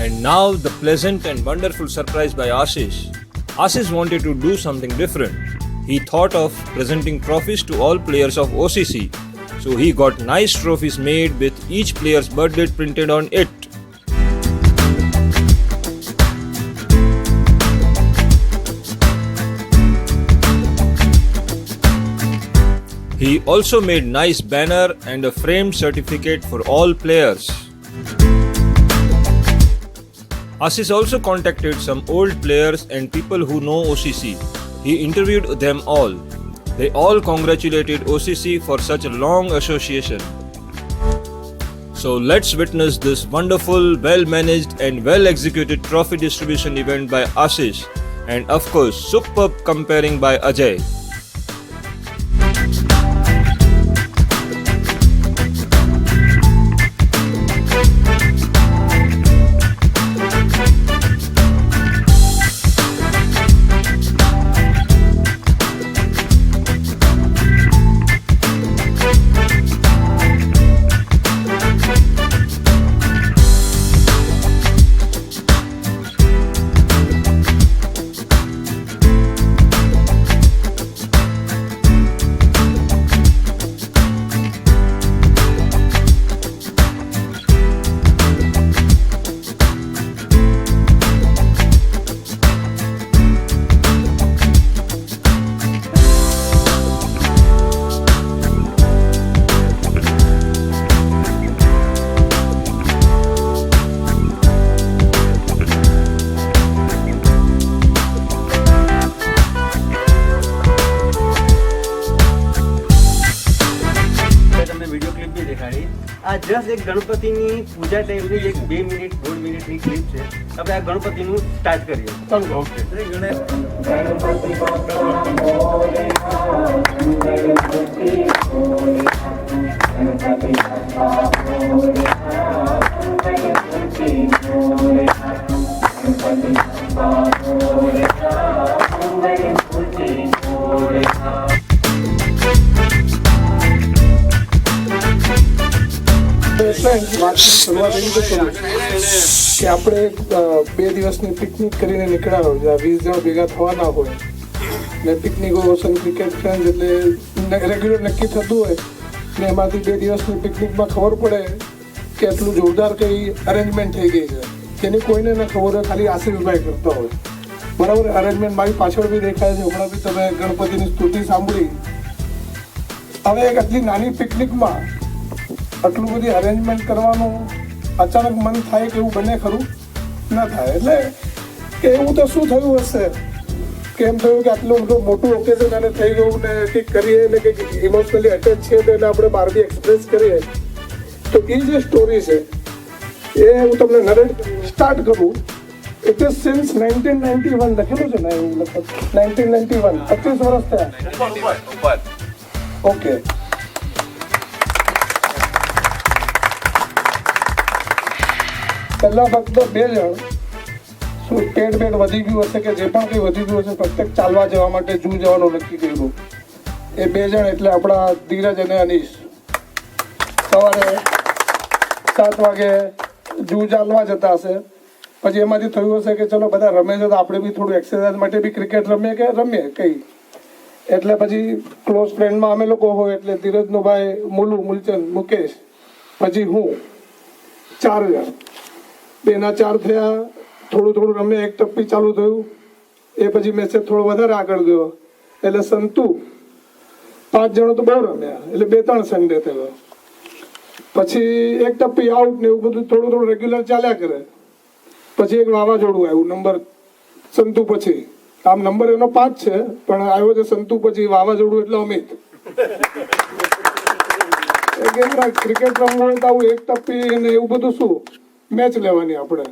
And now the pleasant and wonderful surprise by Ashish. Ashish wanted to do something different. He thought of presenting trophies to all players of OCC. So he got nice trophies made with each player's birth date printed on it. He also made nice banner and a framed certificate for all players. Ashish also contacted some old players and people who know OCC. He interviewed them all. They all congratulated OCC for such a long association. So let's witness this wonderful, well-managed and well-executed trophy distribution event by Ashish, and of course superb comparing by Ajay. આ just એક ગણપતિની પૂજા ટાઈમની એક 2 minute 1.5 મિનિટની clip છે. આપણે આ ગણપતિનું start કરીએ. ઓકે. શરૂઆત એવી તો કરું કે આપણે 2 દિવસની પિકનિક કરીને નીકળ્યા હોય, જ્યાં 20 જણ ભેગા થવાના હોય ને પિકનિક ઓશન ક્રિકેટ ફ્રેન્ડ એટલે રેગ્યુલર નક્કી થતું હોય ને એમાંથી 2 દિવસની પિકનિકમાં ખબર પડે કે એટલું જોરદાર કંઈ અરેન્જમેન્ટ થઈ ગઈ છે જેની કોઈને ન ખબર હોય, ખાલી આશીર્વાદ કરતા હોય. બરાબર, અરેન્જમેન્ટ મારી પાછળ બી દેખાય છે. હમણાં બી તમે ગણપતિની સ્તુતિ સાંભળી. હવે એક આટલી નાની પિકનિકમાં આટલું બધી અરેન્જમેન્ટ કરવાનું અચાનક મન થાય કે એવું બને ખરું? ના થાય. એટલે કે એવું તો શું થયું હશે કે એમ થયું કે આટલું મોટું ઓકેઝન અને થઈ ગયું ને કંઈક કરીએ ને કંઈક ઇમોશનલી અટેચ છે તો એને આપણે બહાર બી એક્સપ્રેસ કરીએ. તો એ જે સ્ટોરી છે એ હું તમને નરેટ સ્ટાર્ટ કરું. ઇટ ઇઝ સિન્સ 1991 લખેલું છે ને, એવું લગભગ 1991, 25 વર્ષ થયા. ઓકે. પહેલાં ફક્ત 2 જણ શું પેટ વધી ગયું હશે કે જે પણ કંઈ વધી ગયું હશે પ્રત્યેક ચાલવા જવા માટે જૂ જવાનું નક્કી કર્યું. એ 2 જણ એટલે આપણા ધીરજ અને અનીશ સવારે 7 વાગે જૂ ચાલવા જતા હશે. પછી એમાંથી થયું હશે કે ચલો બધા રમે છે તો આપણે બી થોડું એક્સરસાઇઝ માટે બી ક્રિકેટ રમીએ કંઈ. એટલે પછી ક્લોઝ ફ્રેન્ડમાં અમે લોકો હોય એટલે ધીરજનો ભાઈ મૂલચંદ, મુકેશ, પછી હું, 4 જણ. 2 ના 4 થયા. થોડું રમે, એક ટપ્પી ચાલુ થયું. એ પછી મેસેજ થોડો વધારે આગળ ગયો એટલે સંતુ 5 જણો તો બહુ રમ્યા એટલે 2-3 સન્ડે થયો. પછી એક ટપ્પી આઉટ ને એવું બધું થોડું રેગ્યુલર ચાલ્યા કરે. પછી એક વાવાઝોડું આવ્યું નંબર સંતુ પછી. આમ નંબર એનો 5 છે પણ આવ્યો છે સંતુ પછી વાવાઝોડું એટલે અમિત. ક્રિકેટ રમવું હોય તો આવું એક ટપ્પી ને એવું બધું શું મેચ લેવાની આપણે.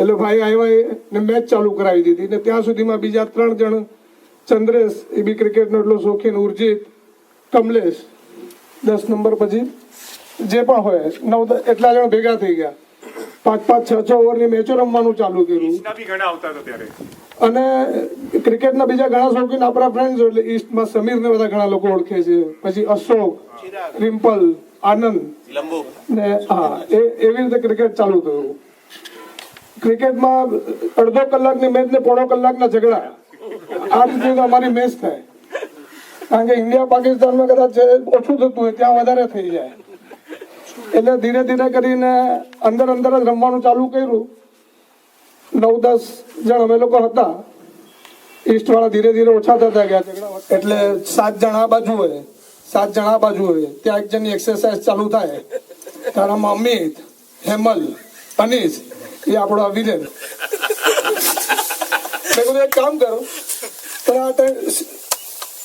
એટલે ભાઈ આવ્યા ને મેચ ચાલુ કરાવી દીધી ને ત્યાં સુધીમાં બીજા 3 જણ, ચંદ્રેશ એ બી ક્રિકેટનો એટલો શોખીન, ઉર્જિત, કમલેશ, 10 નંબર પછી જે પણ હોય 9 એટલા જણ ભેગા થઈ ગયા. 5-5, 6-6 ઓવરની મેચો રમવાનું ચાલુ કર્યું. અને ક્રિકેટના બીજા ઘણા શોખીન આપણા ફ્રેન્ડ્સ એટલે ઈસ્ટમાં સમીરને બધા ઘણા લોકો ઓળખે છે. પછી અશોક, રિમ્પલ, આનંદ ને હા એવી રીતે ક્રિકેટ ચાલુ થયું. ક્રિકેટમાં અડધો કલાકની મેચ ને પોણો કલાકના ઝઘડા, આ રીતે અમારી મેચ થાય. કારણ કે ઇન્ડિયા પાકિસ્તાનમાં કદાચ ઓછું થતું હોય, ત્યાં વધારે થઈ જાય. એટલે ધીરે ધીરે કરીને અંદર જ રમવાનું ચાલુ કર્યું. 9-10 જણ અમે લોકો હતા. ઈસ્ટ વાળા ધીરે ધીરે ઓછા થતા ગયા ઝઘડા. એટલે 7 જણ આ બાજુ હોય, 7 જણ આ બાજુ હોય. ત્યાં એક જણની એક્સરસાઇઝ ચાલુ થાય. તારામાં અમિત, હેમલ, અનીસ, એ આપણો વિરેન. મેં કીધું એક કામ કરો,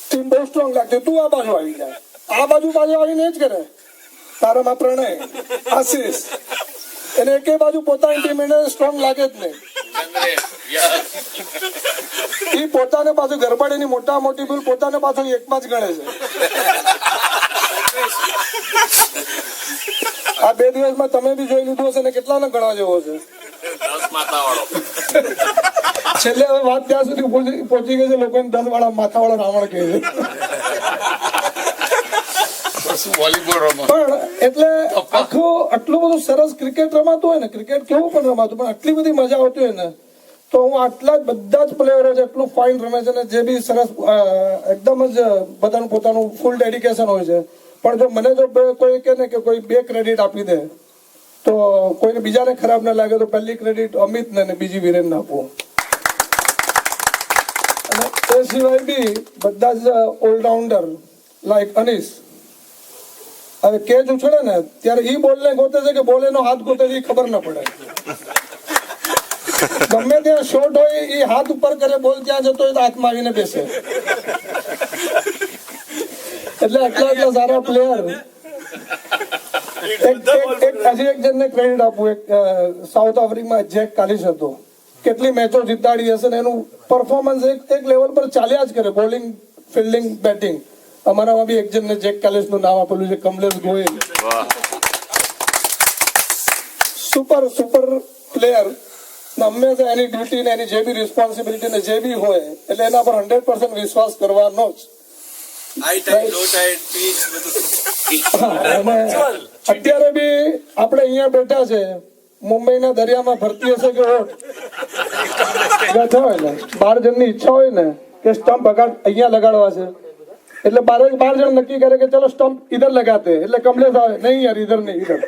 ટીમ બહુ સ્ટ્રોંગ લાગતી, તું આ બાજુ આવી જાય. આ બાજુ આવીને જ કરે. તારામાં પ્રણય, આશીષ, એને એકે બાજુ પોતાની ટીમ એને સ્ટ્રોંગ લાગે જ નહીં. એ પોતાને પાછું ગરબાડીની મોટી ભૂલ પોતાને પાછું એકમાં જ ગણે છે. આ 2 દિવસમાં તમે બી જોઈ લીધું હશે ને કેટલાને ગણવા જેવો છે. છેલ્લે હવે વાત ત્યાં સુધી પહોંચી ગઈ છે, લોકોને 10 વાળા માથાવાળા રાવણ કહે છે. પણ એટલે આટલું બધું સરસ ક્રિકેટ રમાતું હોય ને, ક્રિકેટ કેવું પણ રમાતું, પણ આટલી બધી મજા આવતી હોય ને, તો હું આટલા બધા જ પ્લેયરો છે એટલું ફાઇન રમે છે ને, જે બી સરસ એકદમ જ બધાનું પોતાનું ફૂલ ડેડિકેશન હોય છે. પણ જો મને જો કોઈ કહે ને કે કોઈ 2 ક્રેડિટ આપી દે તો કોઈને બીજાને ખરાબ ના લાગે, તો પહેલી ક્રેડિટ અમિતને ને બીજી વિરેનને આપું. અને એ સિવાય બી બધા જ ઓલરાઉન્ડર લાઈક અનીસ, હવે કેચ ઉછળે ને ત્યારે ઈ બોલને ગોતે છે કે બોલ એનો હાથ ગોતે છે, ખબર ના પડે. ગમે ત્યાં શોટ હોય એ હાથ ઉપર કરે, બોલ ત્યાં જતો હોય તો હાથમાં આવીને બેસે. એટલે આટલા સારા પ્લેયર. હજી એક જણને ક્રેડિટ આપું, એક સાઉથ આફ્રિકામાં જેક કાલિસ હતો. કેટલી મેચો જીતાડી હશે ને એનું પરફોર્મન્સ એક લેવલ પર ચાલ્યા જ કરે, બોલિંગ, ફિલ્ડિંગ, બેટિંગ. અમારામાં બી એક જણને જેક કાલિસનું નામ આપેલું છે, કમલેશ ગોયલ. Super player. હંમેશા એની ડ્યુટી ને એની જે બી રિસ્પોન્સિબિલિટી ને જે બી હોય એટલે એના પર 100% વિશ્વાસ કરવાનો જ. અત્યારે બી આપણે અહીંયા બેઠા છે, મુંબઈના દરિયામાં ભરતી હશે કે ઓટ, 12 જણની ઈચ્છા હોય ને કે સ્ટમ્પ અહીંયા લગાડવા છે, એટલે 12 જણ નક્કી કરે કે ચલો સ્ટમ્પ ઇધર લગાતે, એટલે કમલેશ આવે, નહીં યાર ઇધર નહીં, ઇધર.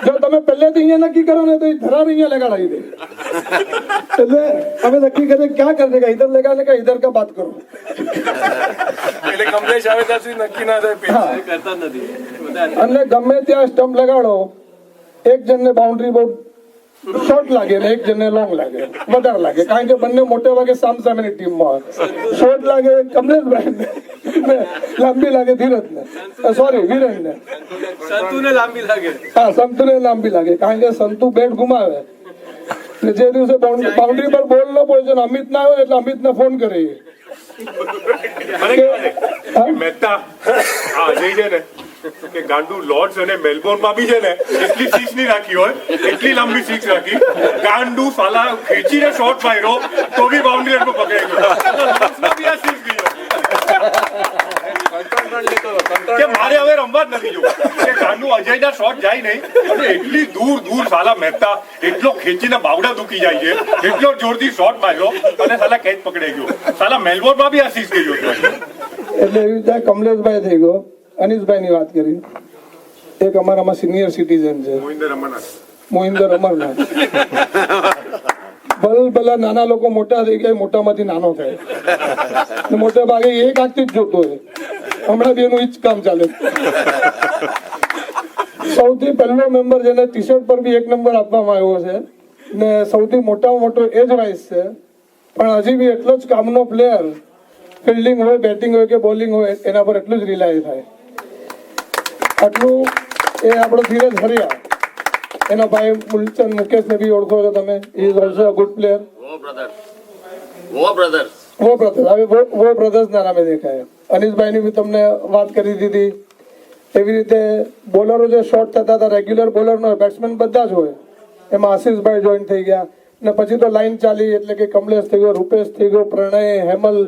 જો તમે પહેલેથી અહીંયા નક્કી કરો ને તો એ ધરાર અહીંયા લગાડાવી દે. એટલે અમે નક્કી કરીએ ક્યાં કરે કે ઇધર લગાડે કે ઇધર કા બાત કરો. એટલે કમલેશ આવે ત્યાં સુધી નક્કી ના થાય, કરતા નથી. અને ગમે ત્યાં સ્ટમ્પ લગાડો, એક જણને બાઉન્ડ્રી બહુ શોર્ટ લાગે ને એક જણને લોંગ લાગે, વધારે લાગે. કારણ કે બંને મોટે ભાગે સામસામેની ટીમમાં શોર્ટ લાગે કમલેશભાઈને, લાંબી લાગે ધીરજને, સોરી વિરેનને. સંતુને લાંબી લાગે. હા, સંતુને લાંબી લાગે. કારણ કે સંતુ બેટ ઘુમાવે ને જે દિવસે બાઉન્ડ્રી પર બોલ ન પહોંચે ને અમિત ના આવે એટલે અમિતને ફોન કરે. મહેતા અજય છે ને કે ગાંડુ લોર્ડ્સ અને મેલબોર્ન માં બી છે ને એટલી સિક્સ નહીં રાખી હોય, એટલી લાંબી સિક્સ રાખી. ગાંડુ સાલા ખેંચીને શોટ માર્યો તો બી બાઉન્ડ્રી પર પકડાઈ ગયો. કે મારે હવે રમવા જ નથી જોવું કે ગાંડુ અજયના શોટ જાય નહીં, અને એટલી દૂર સાલા મહેતા એટલો ખેંચીને બાવડા દુખી જાય છે, એટલો જોરથી શોટ માર્યો અને સાલા કેચ પકડાઈ ગયો. સાલા મેલબોર્ન માં બી આ સિક્સ ગયો. એટલે એવી રીતે કમલેશભાઈ થઈ ગયો. અનીસભાઈ ની વાત કરી, એક અમારામાં સિનિયર સિટીઝન છે મોહિન્દર અમરનાથ. ભલા નાના લોકો મોટા થઈ ગયા, મોટામાંથી નાનો થાય, મોટા ભાગે એક આંખથી જ જોતો હોય. હમણાં બી એનું ઈ જ કામ ચાલે. સૌથી પહેલો મેમ્બર જેને ટી શર્ટ પર બી 1 નંબર આપવામાં આવ્યો છે ને સૌથી મોટામાં મોટો એજ વાઇઝ છે, પણ હજી બી એટલો જ કામનો પ્લેયર. ફિલ્ડિંગ હોય, બેટિંગ હોય કે બોલિંગ હોય, એના પર એટલું જ રિલાય થાય. આટલું એ આપણો ધીરજ હરિયા, એના ભાઈ મૂલચંદ મુકેશને બી ઓળખો છો તમે, is also a good player. વો બ્રધર્સ ના નામે દેખાય. અનીસભાઈની બી તમને વાત કરી દીધી. એવી રીતે બોલરો જે શોર્ટ થતા હતા, રેગ્યુલર બોલર નો બેટ્સમેન બધા જ હોય, એમાં આશીષભાઈ જોઈન થઈ ગયા. ને પછી તો લાઈન ચાલી, એટલે કે કમલેશ થઈ ગયો, રૂપેશ થઈ ગયો, પ્રણય, હેમલ,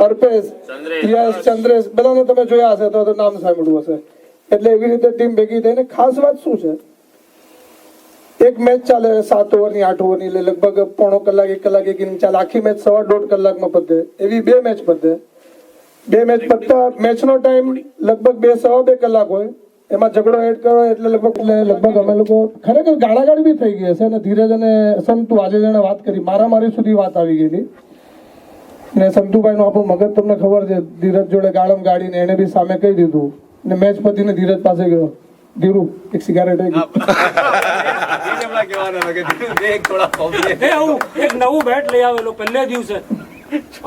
અર્પેશ, યશ, ચંદ્રેશ, બધાને તમે જોયા હશે તો નામ સાંભળ્યું હશે. એટલે એવી રીતે ટીમ ભેગી થઈને ખાસ વાત શું છે, એક મેચ ચાલે 7 ઓવરની 8 ઓવરની એટલે લગભગ પોણો કલાક 1 કલાક એક ઇનિંગ ચાલે. આખી મેચ 1.5 કલાકમાં પતે. એવી 2 મેચ પતે. 2 મેચ પતતા મેચનો ટાઈમ લગભગ 2 સવા 2 કલાક હોય. એમાં ઝઘડો એડ કરો એટલે લગભગ અમે લોકો ખરેખર ગાળાગાળી બી થઈ ગઈ હશે. અને ધીરજ અને સંતુ આજે જેણે વાત કરી મારામારી સુધી વાત આવી ગયેલી. ને સંતુભાઈનું આપણું મગજ તમને ખબર છે, ધીરજ જોડે ગાળમ ગાડીને એને બી સામે કહી દીધું. ને મેચ પતીને ધીરજ પાસે ગયો, ધીરુ એક સિગારેટ એક નવું બેટ લઈ આવેલો પહેલે દિવસે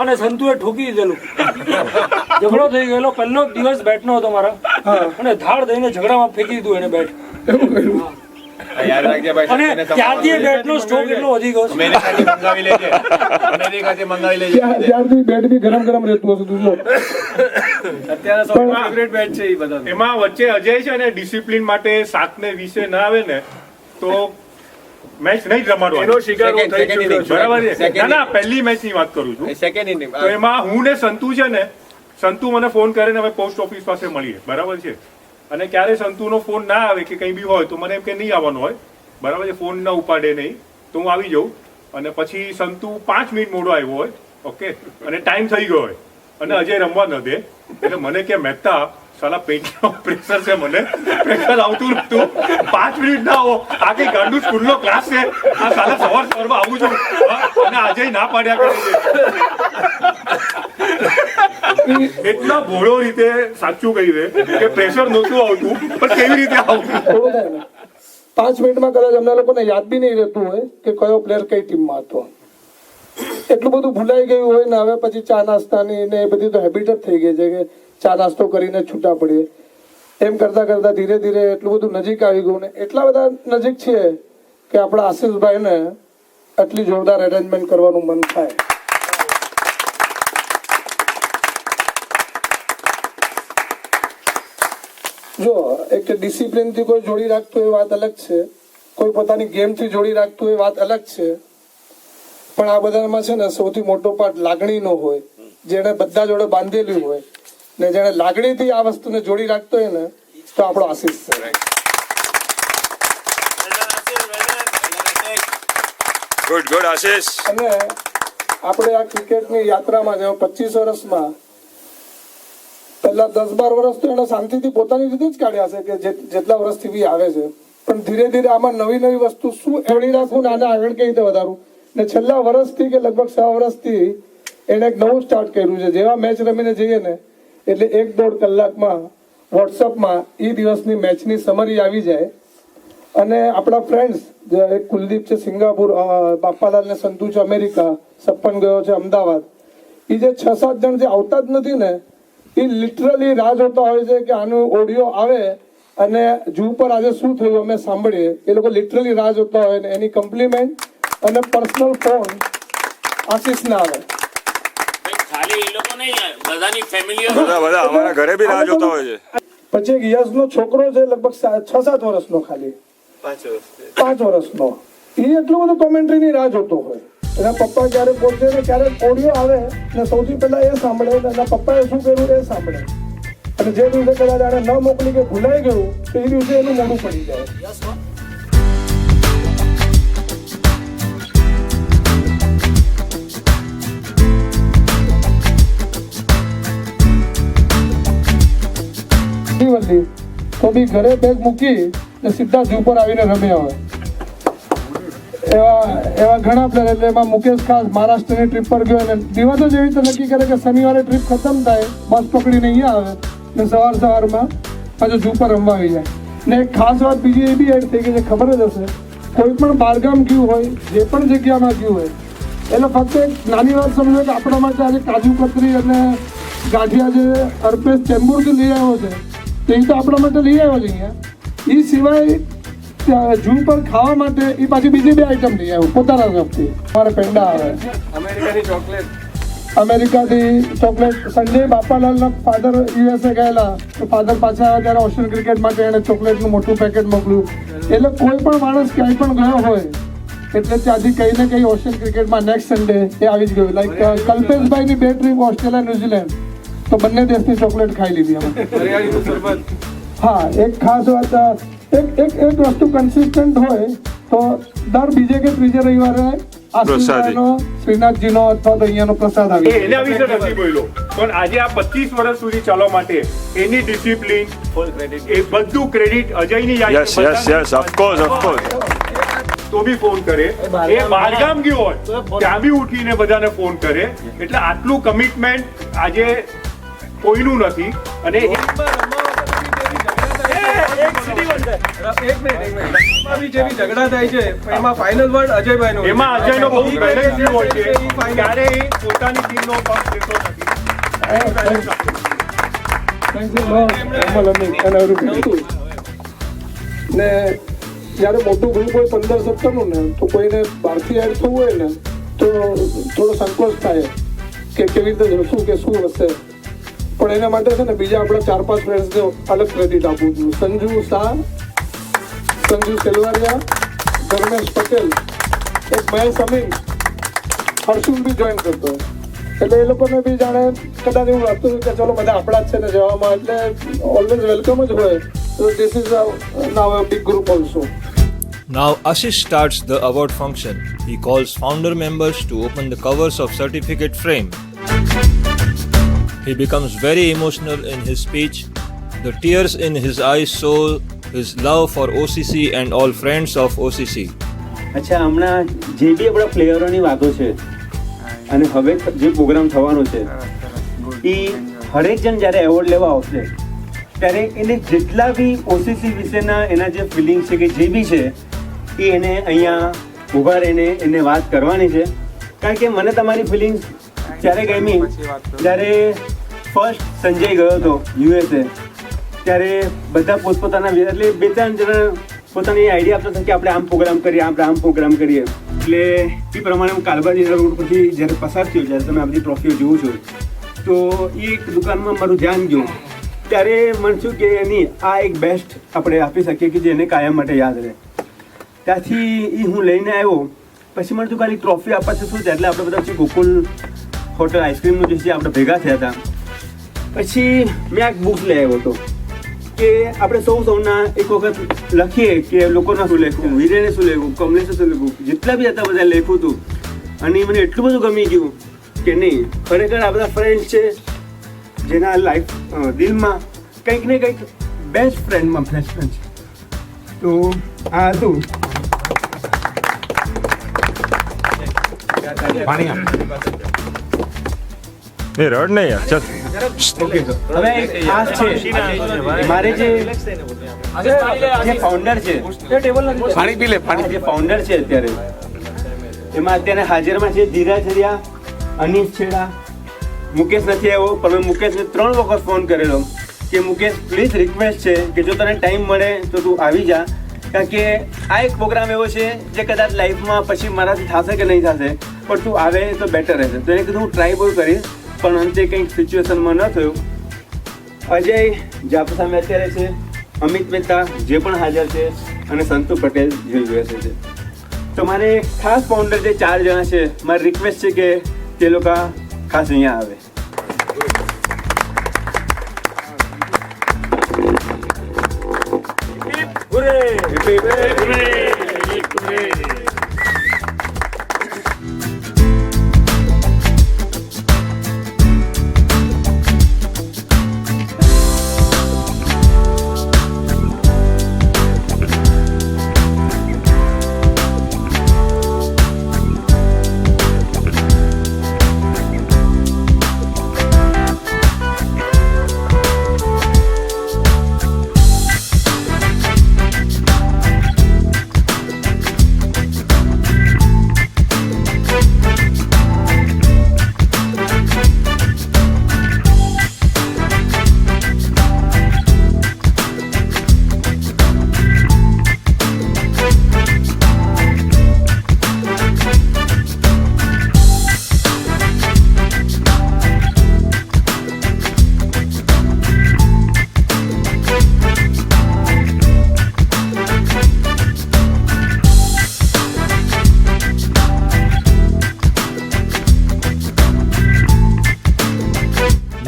અને સંતુએ ઠોકી દીધેલું. ઝઘડો થઈ ગયેલો. પહેલો દિવસ બેટ નો હતો મારા અને ધાડ દઈને ઝઘડામાં ફેંકી દીધું એને બેટ. અને ત્યારથી બેટ નો સ્ટોક એટલો વધી ગયો ત્યારથી બેટ બી ગરમ ગરમ રહેતું હશે. તું એમાં વચ્ચે અજય છે ને ડિસિપ્લિન માટે 7 ને 20 ના આવે ને તો મેચ નહીં જ રમાડવાનો. બરાબર છે? ના ના, પહેલી મેચ ની વાત કરું છું. તો એમાં હું ને સંતુ છે ને, સંતુ મને ફોન કરે ને અમે પોસ્ટ ઓફિસ પાસે મળીએ. બરાબર છે? અને ક્યારે સંતુનો ફોન ના આવે કે કંઈ બી હોય તો મને એમ કે નહીં આવવાનું હોય. બરાબર છે? ફોન ના ઉપાડે નહીં તો હું આવી જાઉં. અને પછી સંતુ 5 મિનિટ મોડો આવ્યો હોય, ઓકે, અને ટાઈમ થઈ ગયો હોય અને અજય રમવા ન દે એટલે મને કે મહેતા સાલા પેટનો પ્રેશર છે, મને પ્રેશર આવતું નતું. 5 મિનિટ ના આવો, આ કઈ ગાંડુ સ્કૂલનો ક્લાસ છે? આ સાલા સવારમાં આવું છું અને અજય ના પાડ્યા કરે છે. એટલા ભોળો રીતે સાચું કહી દે કે પ્રેશર નહોતું આવતું પણ કેવી રીતે આવતું. 5 મિનિટમાં કદાચ અમને લોકોને યાદ બી નહીં રહેતું હોય કે કયો પ્લેયર કઈ ટીમમાં હતો. એટલું બધું ભૂલાઈ ગયું હોય ને હવે પછી ચા નાસ્તાની ને એ બધી તો હેબિટ જ થઈ ગઈ છે કે ચા નાસ્તો કરીને છૂટા પડીએ. એમ કરતા કરતા ધીરે ધીરે એટલું બધું નજીક આવી ગયું ને એટલા બધા નજીક છે કે આપણા આશીષભાઈને આટલી જોરદાર એરેન્જમેન્ટ કરવાનું મન થાય. જો એક ડિસિપ્લિન થી કોઈ જોડી રાખતું એ વાત અલગ છે, કોઈ પોતાની ગેમ થી જોડી રાખતું એ વાત અલગ છે. પણ આ બધામાં છે ને સૌથી મોટો પાર્ટ લાગણીનો હોય. જેને બધા જોડે બાંધેલું હોય ને જેને લાગણીથી આ વસ્તુને જોડી રાખતો હોય ને તો આપણો આશીષ છે. ગુડ આશીષ. અને આપણે આ ક્રિકેટની યાત્રામાં જેવો 25 વર્ષમાં પહેલા 10-12 વર્ષ તો એને શાંતિથી પોતાની રીતે જ કાઢ્યા છે કે જેટલા વર્ષથી બી આવે છે. પણ ધીરે ધીરે આમાં નવી નવી વસ્તુ શું એવડી રાખવું ને આને આગળ કઈ રીતે વધારવું. ને છેલ્લા વર્ષથી કે લગભગ 6 વર્ષથી એને એક નવું સ્ટાર્ટ કર્યું છે. જેવા મેચ રમીને જઈએ ને એટલે 1-1.5 કલાકમાં વોટ્સઅપમાં એ દિવસની મેચની સમરી આવી જાય. અને આપણા ફ્રેન્ડ્સ એક કુલદીપ છે સિંગાપુર, બાપાલાલ ને સંતુ છે અમેરિકા, સપન ગયો છે અમદાવાદ, એ જે 6-7 જણ જે આવતા જ નથી ને એ લિટરલી રાહ જોતા હોય છે કે આનું ઓડિયો આવે અને જૂ પર આજે શું થયું અમે સાંભળીએ. એ લોકો લિટરલી રાહ જોતા હોય ને એની કમ્પ્લિમેન્ટ અને પર્સનલ ફોન આશીષ ના આવે. ખાલી એ લોકો નહીં, બધાની ફેમિલીઓ બધા અમારા ઘરે બી રાહ જોતા હોય છે. પછી એક યશનો છોકરો છે લગભગ 6-7 વર્ષનો, ખાલી 5 વર્ષનો, એ એટલું બધું કોમેન્ટ્રીની રાહ જોતો હોય. એના પપ્પા ક્યારે પહોંચે ને ક્યારેક ઓડિયો આવે ને સૌથી પહેલા એ સાંભળે ને એના પપ્પાએ શું કર્યું એ સાંભળે. અને જે દિવસે કદાચ આને ન મોકલી કે ભૂલાઈ ગયું તો એ દિવસે એનું મોઢું પડી જાય. તો બી ઘરે બેગ મૂકી ને સીધા જ ઉપર આવીને રમ્યા હોય એવા ઘણા પ્લેયર. એટલે એમાં મુકેશ ખાસ મહારાષ્ટ્રની ટ્રીપ પર ગયો અને દિવસો જ એવી રીતે નક્કી કરે કે શનિવારે ટ્રીપ ખતમ થાય, બસ પકડીને અહીંયા આવે ને સવારમાં પાછું જૂ પર રમવા આવી જાય. ને એક ખાસ વાત બીજી એ બી એડ થઈ ગઈ છે, ખબર જ હશે, કોઈ પણ બહારગામ ગયું હોય, જે પણ જગ્યામાં ગયું હોય, એટલે ફક્ત એક નાની વાત સમજો કે આપણા માટે આજે કાજુ કતરી અને ગાંઠિયા જે અર્પેશ ચેમ્બુરથી લઈ આવ્યો છે તો એ તો આપણા માટે લઈ આવ્યો છે અહીંયા. એ સિવાય જૂ પર ખાવા માટે એ પાછી બીજી 2 આઈટમ લઈ આવ્યો પોતાના તરફથી. અમારે પેંડા આવે, અમેરિકાથી ચોકલેટ. સંજય બાપાલાલના ફાધર યુએસએ ગયેલા તો ફાધર પાછા આવ્યા ત્યારે ઓશિયન ક્રિકેટ માટે એને ચોકલેટનું મોટું પેકેટ મોકલ્યું. એટલે કોઈ પણ માણસ ક્યાંય પણ ગયો હોય એટલે ત્યાંથી કંઈ ને કંઈ ઓશિયન ક્રિકેટમાં નેક્સ્ટ સન્ડે એ આવી જ ગયું. લાઈક કલ્પેશભાઈની 2 ટ્રીપ ઓસ્ટ્રેલિયા ન્યુઝીલેન્ડ તો બંને દેશની ચોકલેટ ખાઈ લીધી અમે. હા, એક ખાસ વાત, એક વસ્તુ કન્સિસ્ટન્ટ હોય તો દર બીજે કે ત્રીજે રવિવારે આશીર્વાદનો શ્રીનાથજીનો અથવા તો અહીંયાનો પ્રસાદ આવી એ એના વિશે નથી બોલ્યો, પણ આજે આ 25 વર્ષ સુધી ચાલવા માટે એની ડિસિપ્લિન, એ બધું ક્રેડિટ અજયની Yes, of course. તો બી ફોન કરે, એ બહારગામ ગયો હોય ત્યાં બી ઉઠીને બધાને ફોન કરે, એટલે આટલું કમિટમેન્ટ આજે કોઈનું નથી. અને જેવી ઝઘડા થાય છે એમાં ફાઇનલ વર્ડ અજયભાઈનો હોય. એમાં અજયનો બહુ પહેલેથી હોય છે, ક્યારેય પોતાની ટીમનો પક્ષ લેતો નથી. ને જ્યારે મોટું ગ્રુપ હોય 15-17 નું ને તો કોઈને બહારથી એડ થવું હોય ને તો થોડો સંકોચ થાય કે કેવી રીતે જશું કે શું હશે, પણ એના માટે છે ને બીજા આપણા 4-5 ફ્રેન્ડ્સને અલગ ક્રેડિટ આપવું જોઈએ. સંજુ શાહ, સંજુ સેલવારિયા, ધર્મેશ પટેલ, એક મહેશ અમીન, હર્ષુલ બી જોઈન કરતો હોય, એટલે એ લોકોને બી જાણે કદાચ એવું લાગતું કે ચલો બધા આપણા જ છે ને જવામાં, એટલે ઓલવેઝ વેલકમ જ હોય. So this is now a big group also. Now Ashish starts the award function. He calls founder members to open the covers of certificate frame. He becomes very emotional in his speech. The tears in his eyes show his love for OCC and all friends of OCC. અચ્છા, હમણાં જે બી આપણા પ્લેયરોની વાતો છે અને હવે જે programme થવાનો છે એ હરેક જણ જ્યારે એવોર્ડ લેવા આવશે ત્યારે એને જેટલા બી ઓસીસી વિશેના એના જે ફિલિંગ છે કે જે બી છે એ એને અહીંયા ઊભા રહીને એને વાત કરવાની છે. કારણ કે મને તમારી ફિલિંગ્સ ત્યારે ગમી જ્યારે ફર્સ્ટ સંજય ગયો હતો યુએસએ, ત્યારે બધા પોતપોતાના એટલે 2-3 જણા પોતાની આઈડિયા આપતા હતા કે આપણે આમ પ્રોગ્રામ કરીએ, આપણે આમ પ્રોગ્રામ કરીએ. એટલે એ પ્રમાણે હું કાલબાજી રોડ પરથી જ્યારે પસાર થયો, જ્યારે તમે આ બધી ટ્રોફીઓ જુઓ છો, તો એ એક દુકાનમાં મારું ધ્યાન ગયું. ત્યારે મને શું કે એની આ એક બેસ્ટ આપણે આપી શકીએ કે જેને કાયમ માટે યાદ રહે. ત્યાંથી એ હું લઈને આવ્યો. પછી મને તો ખાલી ટ્રોફી આપવા છે શું છે, એટલે આપણે બધા પછી ગોકુલ હોટલ આઈસ્ક્રીમનું જે છે આપણે ભેગા થયા હતા. પછી મેં એક બુક લઈ આવ્યો હતો કે આપણે સૌના એક વખત લખીએ કે લોકોના શું લખ્યું, વીરેને શું લખ્યું, કમલેશે શું લખ્યું, જેટલા બી હતા બધા લખ્યું હતું. અને મને એટલું બધું ગમી ગયું કે નહીં, ખરેખર આ બધા ફ્રેન્ડ છે જેના લાઈફ દિલમાં કંઈક ને કંઈક બેસ્ટ ફ્રેન્ડમાં બેસ્ટ ફ્રેન્ડ છે. તો આ હતું. રડ નહીં યાર, ચાલ. હવે એક ખાસ છે મારે જે ફાઉન્ડર છે, જે ફાઉન્ડર છે અત્યારે એમાં અત્યારે હાજરમાં છે ધીરજ હરિયા, અનીશ છેડા, મુકેશ નથી આવ્યો, પણ મેં મુકેશને 3 વખત ફોન કરેલો કે મુકેશ પ્લીઝ રિક્વેસ્ટ છે કે જો તને ટાઈમ મળે તો તું આવી જા. કારણ કે આ એક પ્રોગ્રામ એવો છે જે કદાચ લાઈફમાં પછી મારાથી થશે કે નહીં થશે, પણ તું આવે તો બેટર રહેશે. તો એને કીધું હું ટ્રાય બહુ કરીશ, પણ અંતે કંઈક સિચ્યુએશનમાં ન થયું. અજય જાપ સામે અત્યારે છે, અમિત મહેતા જે પણ હાજર છે, અને સંતુ પટેલ જે યુએસએ છે. તો મારે ખાસ ફાઉન્ડર જે 4 જણા છે, મારી રિક્વેસ્ટ છે કે તે લોકો ખાસ અહીંયા આવે.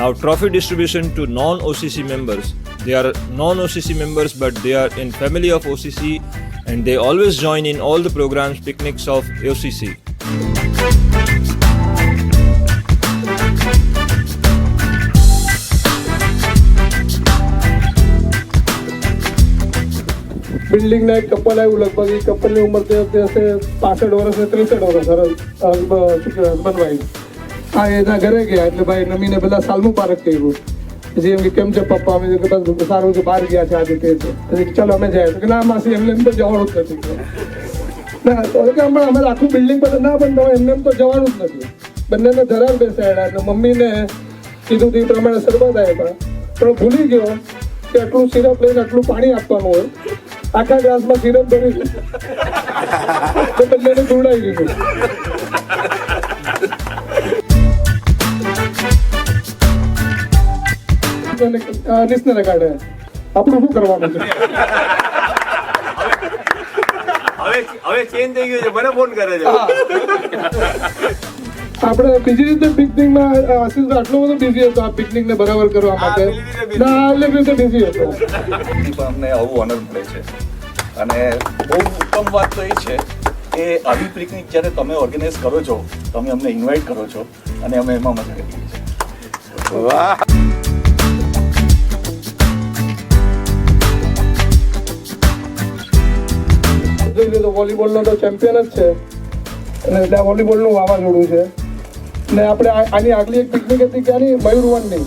Now trophy distribution to non-OCC members. They are non-OCC members but they are in family of OCC and they always join in all the programs, picnics of OCC. બિલ્ડિંગના એક કપલ આવ્યું, લગભગ એ કપલની ઉંમર તે હશે 65 વર્ષ ને 63 વર્ષ. હસબન્ડ વાઈફ હા એના ઘરે ગયા એટલે ભાઈ નમીને પેલા સાલ મુબારક કર્યું. પછી એમ કે કેમ છે પપ્પા? અમે કે બસ સારું છે, બહાર ગયા છે આજે કે છે. પછી ચાલો અમે જાય તો કે ના માસી એમને એમ તો જવાનું જ નથી. ના તો કે હમણાં અમે આખું બિલ્ડિંગ પર ના પણ તમે એમને એમ તો જવાનું જ નથી. બંનેને ધરાર બેસાડ્યા અને મમ્મીને કીધું તે પ્રમાણે શરબત આપ્યા, પણ ભૂલી ગયો કે આટલું સિરપ લઈને આટલું પાણી આપવાનું હોય. આખા ગ્લાસમાં સિરપ ભરી તો બંનેને ધોડાઈ દીધું. અનિસને લગાડે. આપણું શું કરવાનું છે? હવે ચેન્જ થઈ ગયું છે, મને ફોન કરે છે. આપણે બીજી રીતે પિકનિકમાં આશીષ આટલો બધો બિઝી હતો આ પિકનિકને બરાબર કરવા માટે. ના એટલે રીતે બિઝી હતો. પણ અમને આવું ઓનર મળે છે અને બહુ ઉત્તમ વાત તો એ છે કે આવી પિકનિક જ્યારે તમે ઓર્ગેનાઇઝ કરો છો, તમે અમને ઇન્વાઇટ કરો છો અને અમે એમાં મજા કરીએ છીએ. વાહ. જોઈ લો તો વોલીબોલનો તો ચેમ્પિયન જ છે અને એટલે આ વોલીબોલનું વાવાઝોડું છે. ને આપણે આની આગલી એક પિકનિક હતી કે આની મયુરવનની.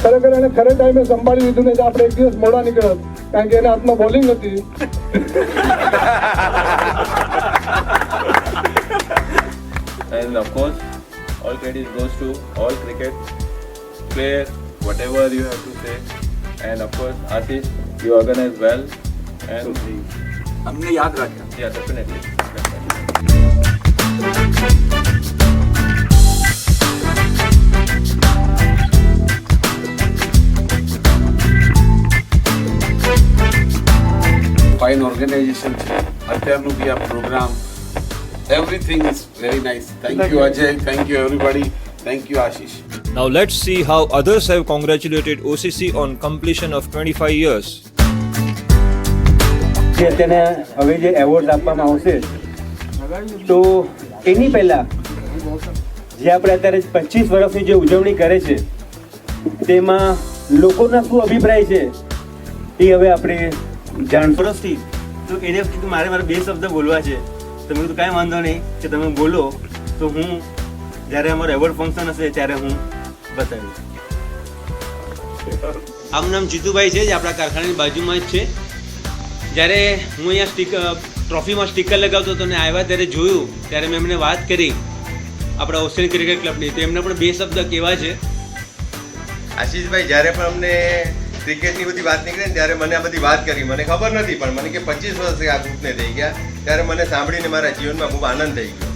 ખરેખર એને ખરે ટાઈમે સંભાળી લીધું ને આપણે એક દિવસ મોડા નીકળ્યા કારણ કે એના હાથમાં બોલિંગ હતી. And of course, all credit goes to all cricket player, whatever you have to say. And of course, Ashish, you organize well. And અમને યાદ રાખ્યા. yeah, definitely. ફાઇન ઓર્ગેનાઇઝેશન છે અત્યારનું બી આ programme. Everything is very nice. Thank you Ajay, thank you everybody, thank you Ashish. Now let's see how others have congratulated OCC on completion of 25 years. જે તેને હવે જે એવોર્ડ આપવામાં આવશે તો એની પહેલા જે આપણે અત્યારે 25 વર્ષની જે ઉજવણી કરે છે તેમાં લોકોના શું અભિપ્રાય છે એ હવે આપણે જાણશું. વર્ષથી તો એને કીધું મારે 2 શબ્દ બોલવા છે તો મેં કીધું કાંઈ વાંધો નહીં કે તમે બોલો તો હું જ્યારે અમારું એવોર્ડ ફંક્શન હશે ત્યારે હું બતાવીશ. આનું નામ જીતુભાઈ છે જે આપણા કારખાનાની બાજુમાં જ છે. જ્યારે હું અહીંયા ટ્રોફીમાં સ્ટીકર લગાવતો હતો અને આવ્યા ત્યારે જોયું ત્યારે મેં એમને વાત કરી આપણા ઓશિયન ક્રિકેટ ક્લબની, તો એમને પણ 2 શબ્દ કહેવા છે. આશીષભાઈ જ્યારે પણ અમને ક્રિકેટની બધી વાત નીકળે ને ત્યારે મને આ બધી વાત કરી. મને ખબર નથી પણ મને કે 25 વર્ષ આ ગ્રુપને થઈ ગયા ત્યારે મને સાંભળીને મારા જીવનમાં ખૂબ આનંદ થઈ ગયો.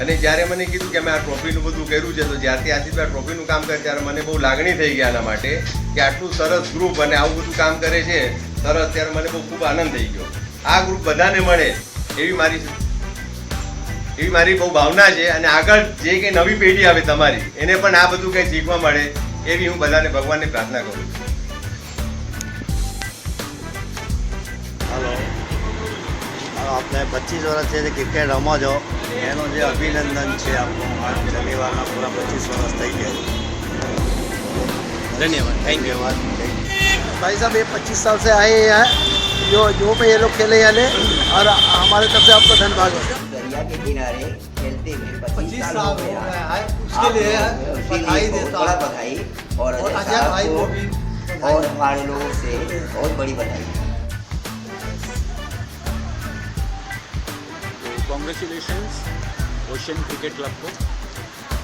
અને જ્યારે મને કીધું કે મેં આ ટ્રોફીનું બધું કર્યું છે તો જ્યારથી આશીષભાઈ ટ્રોફીનું કામ કરે ત્યારે મને બહુ લાગણી થઈ ગયા આના માટે કે આટલું સરસ ગ્રુપ અને આવું બધું કામ કરે છે સરસ. ત્યારે મને બહુ ખૂબ આનંદ થઈ ગયો. આ ગ્રુપ બધાને મળે એવી મારી બહુ ભાવના છે અને આગળ જે કંઈ નવી પેઢી આવે તમારી એને પણ આ બધું કંઈ શીખવા મળે એવી હું બધાને ભગવાનને પ્રાર્થના કરું છું. હલો, આપણે 25 વર્ષથી જે ક્રિકેટ રમો છો એનો જે અભિનંદન છે આપણું. આજ શનિવારના પૂરા 25 વર્ષ થઈ ગયા. ધન્યવાદ, થેન્ક યુ. भाई साहब ये 25 साल से आए हैं, जो पे ये लोग खेले याले और हमारे तरफ से आपको धन्यवाद. दरिया के किनारे खेलते हुए 25 साल हो गया है, उसके लिए बधाई देता बड़ा बधाई और अजय भाई को भी और हमारे लोगों से बहुत बड़ी बधाई. कॉन्ग्रेचुलेशंस ओशियन क्रिकेट क्लब को.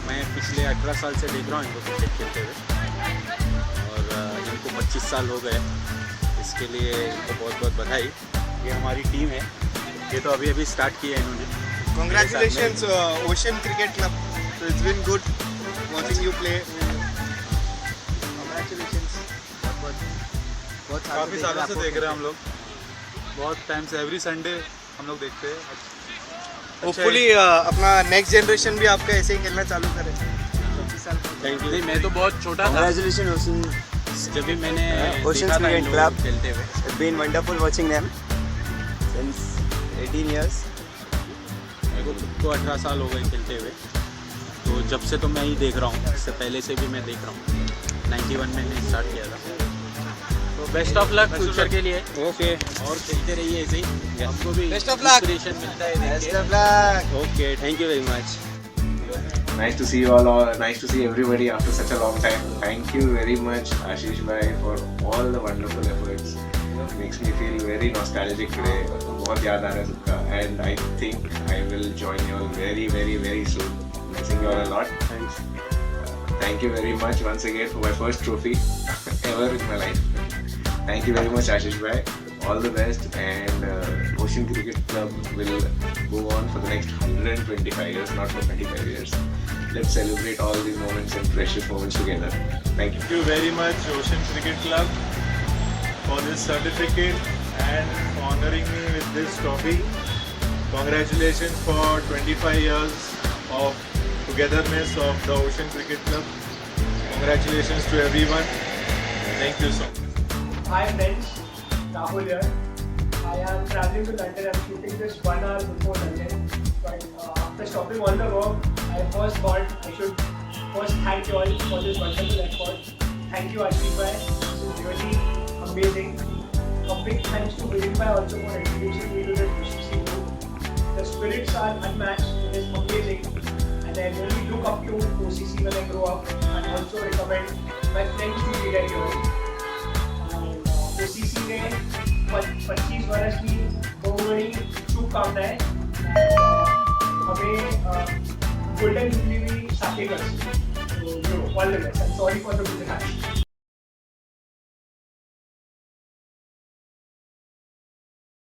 मैं पिछले 18 साल से देख रहा हूँ इनको क्रिकेट खेलते हुए और इनको 25 साल हो गए. इसके लिए इनको बहुत बहुत बधाई. ये हमारी टीम है, ये तो अभी अभी स्टार्ट किया है इन्होंने. Congratulations Ocean Cricket Club. So it's been good watching you play. Congratulations. बहुत काफ़ी सालों से देख रहे हैं हम लोग. बहुत टाइम से एवरी संडे हम लोग देखते हैं. होपफुली अपना नेक्स्ट जनरेशन भी आपका ऐसे ही खेलना चालू करे. Thank you. मैं तो बहुत छोटा था. Congratulations Ocean. जब भी मैंने Ocean देखा था Cricket इन लोगों Club. को खेलते हुए. It's been wonderful watching them. Since 18 years. मेरे को खुद को 18 साल हो गए खेलते हुए, तो जब से तो मैं ही देख रहा हूँ, इससे पहले से भी मैं देख रहा हूँ. 91 में मैंने स्टार्ट किया था. तो बेस्ट ऑफ लक फ्यूचर के लिए. ओके. और खेलते रहिए ऐसे ही. हमको भी Best of luck. इंस्पिरेशन मिलता है. Best of luck. Okay, thank you very much. Nice to see you all. Nice to see everybody after such a long time. Thank you very much, Ashish bhai, for all the wonderful efforts. Makes me feel very nostalgic today. बहुत याद आ रहा है सबका. And I think I will join you all very, very, very soon. Missing you all a lot. Thanks. Thank you very much once again for my first trophy ever in my life. Thank you very much, Ashish bhai. All the best, and Ocean Cricket Club will go on for the next 125 years, not for 25 years. Let's celebrate all these moments and precious moments together. Thank you. Thank you very much, Ocean Cricket Club, for this certificate and honoring me with this trophy. Congratulations for 25 years of togetherness of the Ocean Cricket Club. Congratulations to everyone. Thank you so much. Hi friends, Rahul here. I am traveling to London. I'm shooting this 1 hour before London. But after stopping all the work, I first thought I should first thank you all for this wonderful effort. Thank you, Ashish bhai. This is really amazing. A big thanks to Viren bhai also for introducing me to the OCC group. The spirits are unmatched. It is amazing. And I really look up to OCC when I grow up, and also recommend my friends to be there here. OCC ने 25 वर्ष की बहुत बड़ी शुभकामनाएं हमें golden jubilee भी साथ ही कर सकते. So, all the best. I'm sorry for the mishaps.